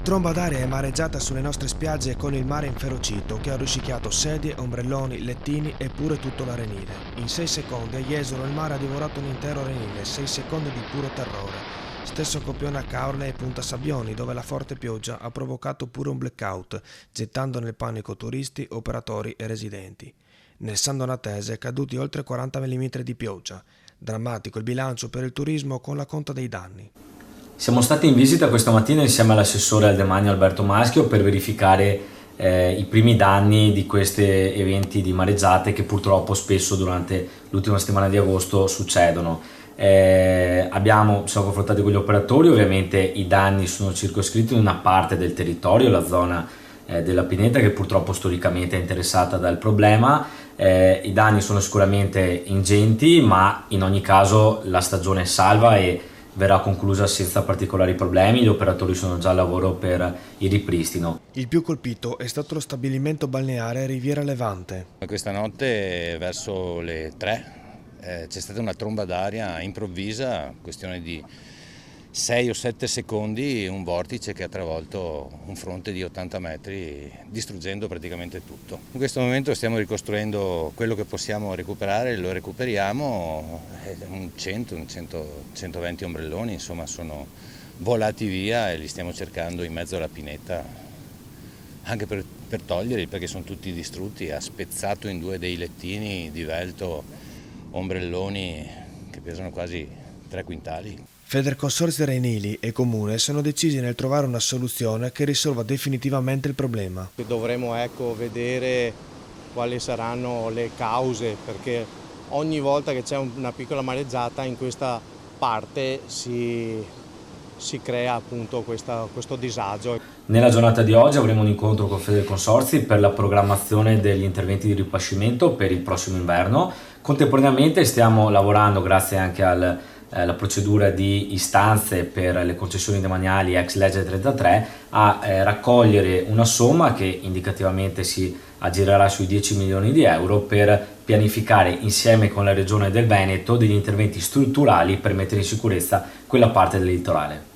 Tromba d'aria e mareggiata sulle nostre spiagge con il mare inferocito che ha ruscichiato sedie, ombrelloni, lettini e pure tutto l'arenile. In 6 secondi a Jesolo il mare ha divorato un intero arenile, 6 secondi di puro terrore. Stesso copione a Caorle e Punta Sabbioni, dove la forte pioggia ha provocato pure un blackout, gettando nel panico turisti, operatori e residenti. Nel San Donatese è caduti oltre 40 mm di pioggia. Drammatico il bilancio per il turismo con la conta dei danni. Siamo stati in visita questa mattina insieme all'assessore al demanio Alberto Maschio per verificare i primi danni di questi eventi di mareggiate che purtroppo spesso durante l'ultima settimana di agosto succedono. Siamo confrontati con gli operatori, ovviamente i danni sono circoscritti in una parte del territorio, la zona della Pineta, che purtroppo storicamente è interessata dal problema. I danni sono sicuramente ingenti, ma in ogni caso la stagione è salva e verrà conclusa senza particolari problemi. Gli operatori sono già al lavoro per il ripristino. Il più colpito è stato lo stabilimento balneare Riviera Levante. Questa notte verso le 3 c'è stata una tromba d'aria improvvisa, questione di 6 o 7 secondi, un vortice che ha travolto un fronte di 80 metri, distruggendo praticamente tutto. In questo momento stiamo ricostruendo quello che possiamo recuperare, lo recuperiamo, un 120 ombrelloni, insomma, sono volati via e li stiamo cercando in mezzo alla pineta, anche per toglierli, perché sono tutti distrutti. Ha spezzato in due dei lettini di velto ombrelloni che pesano quasi 3 quintali. Federconsorzi Arenili e Comune sono decisi nel trovare una soluzione che risolva definitivamente il problema. Dovremo vedere quali saranno le cause, perché ogni volta che c'è una piccola mareggiata in questa parte si crea appunto questo disagio. Nella giornata di oggi avremo un incontro con Federconsorzi per la programmazione degli interventi di ripascimento per il prossimo inverno. Contemporaneamente stiamo lavorando, grazie anche alla procedura di istanze per le concessioni demaniali ex legge 33, a raccogliere una somma che indicativamente si aggirerà sui 10 milioni di euro per pianificare insieme con la Regione del Veneto degli interventi strutturali per mettere in sicurezza quella parte del litorale.